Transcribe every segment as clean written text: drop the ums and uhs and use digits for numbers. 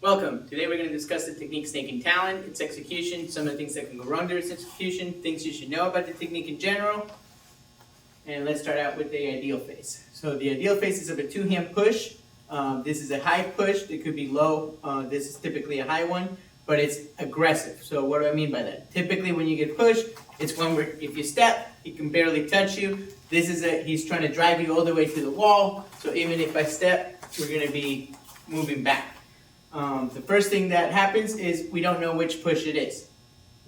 Welcome. Today we're going to discuss the technique Snaking Talon, its execution, some of the things that can go wrong during its execution, things you should know about the technique in general, and let's start out with the ideal phase. So the ideal phase is of a two-hand push. This is a high push. It could be low. This is typically a high one, but it's aggressive. So what do I mean by that? Typically when you get pushed, it's one where if you step, he can barely touch you. He's trying to drive you all the way to the wall. So even if I step, we're going to be moving back. The first thing that happens is we don't know which push it is,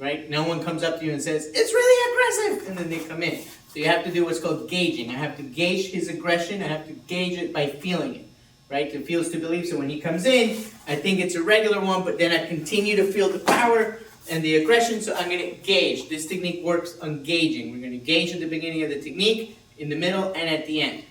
right? No one comes up to you and says, it's really aggressive, and then they come in. So you have to do what's called gauging. I have to gauge his aggression. I have to gauge it by feeling it, right? To feel is to believe. So when he comes in, I think it's a regular one, but then I continue to feel the power and the aggression, so I'm going to gauge. This technique works on gauging. We're going to gauge at the beginning of the technique, in the middle, and at the end.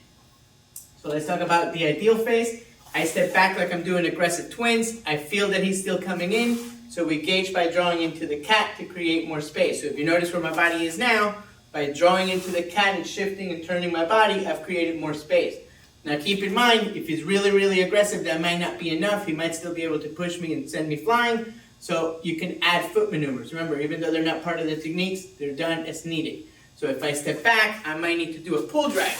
So let's talk about the ideal phase. I step back like I'm doing aggressive twins. I feel that he's still coming in. So we gauge by drawing into the cat to create more space. So if you notice where my body is now, by drawing into the cat and shifting and turning my body, I've created more space. Now keep in mind, if he's really, really aggressive, that might not be enough. He might still be able to push me and send me flying. So you can add foot maneuvers. Remember, even though they're not part of the techniques, they're done as needed. So if I step back, I might need to do a pull drag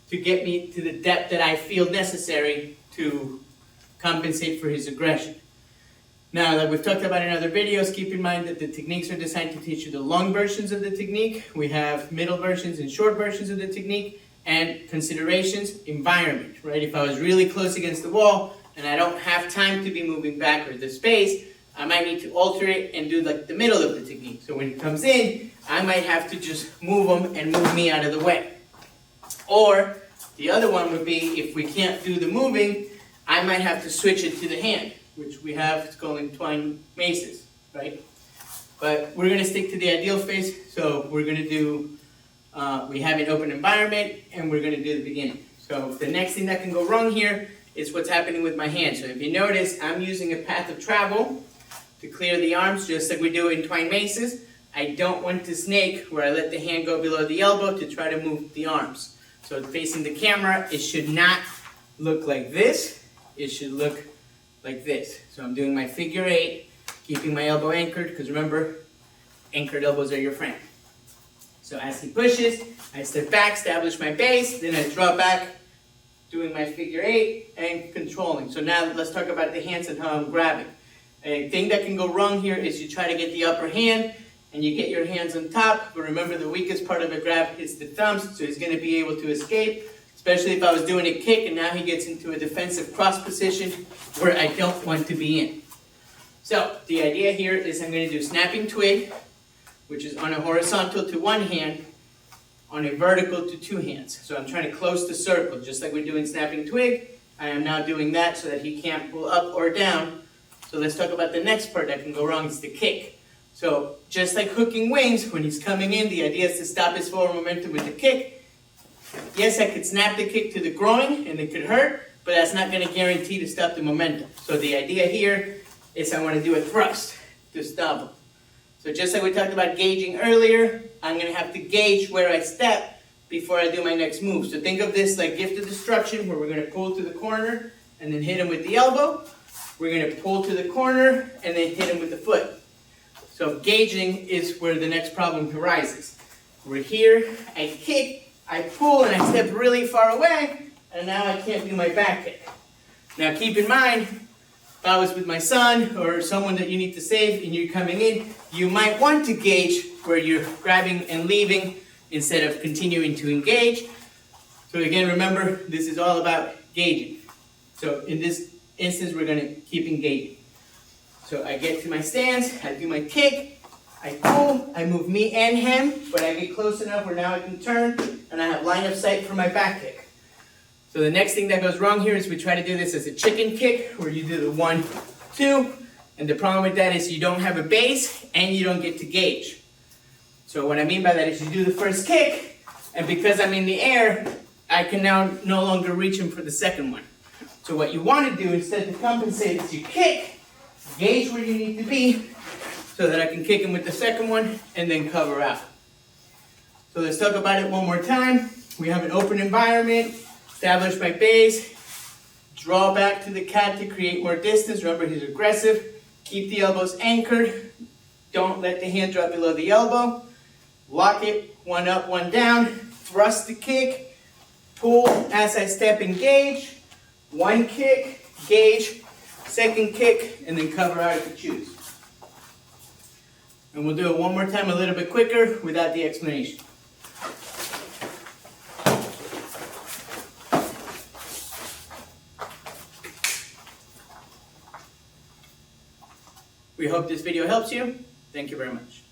to get me to the depth that I feel necessary to compensate for his aggression. Now, like we've talked about in other videos, keep in mind that the techniques are designed to teach you the long versions of the technique. We have middle versions and short versions of the technique, and considerations, environment, right? If I was really close against the wall and I don't have time to be moving back or the space, I might need to alter it and do like the middle of the technique. So when he comes in, I might have to just move him and move me out of the way. Or the other one would be, if we can't do the moving, I might have to switch it to the hand, which we have, it's called entwined maces, right? But we're going to stick to the ideal phase, so we're going to do, we have an open environment, and we're going to do the beginning. So the next thing that can go wrong here is what's happening with my hand. So if you notice, I'm using a path of travel to clear the arms, just like we do in entwined maces. I don't want to snake where I let the hand go below the elbow to try to move the arms. So facing the camera, it should not look like this. It should look like this. So I'm doing my figure 8, keeping my elbow anchored, because remember, anchored elbows are your friend. So as he pushes, I step back, establish my base, then I draw back, doing my figure 8 and controlling. So now let's talk about the hands and how I'm grabbing. A thing that can go wrong here is you try to get the upper hand, and you get your hands on top, but remember the weakest part of a grab is the thumbs, so he's going to be able to escape, especially if I was doing a kick and now he gets into a defensive cross position where I don't want to be in. So the idea here is I'm going to do snapping twig, which is on a horizontal to one hand, on a vertical to two hands. So I'm trying to close the circle, just like we're doing snapping twig. I am now doing that so that he can't pull up or down. So let's talk about the next part that can go wrong, is the kick. So just like hooking wings, when he's coming in, the idea is to stop his forward momentum with the kick. Yes, I could snap the kick to the groin and it could hurt, but that's not going to guarantee to stop the momentum. So the idea here is I want to do a thrust to stop him. So just like we talked about gauging earlier, I'm going to have to gauge where I step before I do my next move. So think of this like gift of destruction, where we're going to pull to the corner and then hit him with the elbow. We're going to pull to the corner and then hit him with the foot. So gauging is where the next problem arises. We're here, I kick, I pull, and I step really far away, and now I can't do my back kick. Now keep in mind, if I was with my son or someone that you need to save and you're coming in, you might want to gauge where you're grabbing and leaving instead of continuing to engage. So again, remember, this is all about gauging. So in this instance, we're going to keep engaging. So I get to my stance, I do my kick, I pull, I move me and him, but I get close enough where now I can turn, and I have line of sight for my back kick. So the next thing that goes wrong here is we try to do this as a chicken kick, where you do the 1, 2, and the problem with that is you don't have a base, and you don't get to gauge. So what I mean by that is you do the first kick, and because I'm in the air, I can now no longer reach him for the second one. So what you want to do instead to compensate is you kick, gauge where you need to be so that I can kick him with the second one and then cover out. So let's talk about it one more time. We have an open environment, establish my base, Draw back to the cat to create more distance. Remember, he's aggressive. Keep the elbows anchored. Don't let the hand drop below the elbow. Lock it, one up, one down. Thrust the kick. Pull as I step, engage. One kick, gauge. Second kick, and then cover out if you choose. And we'll do it one more time a little bit quicker without the explanation. We hope this video helps you. Thank you very much.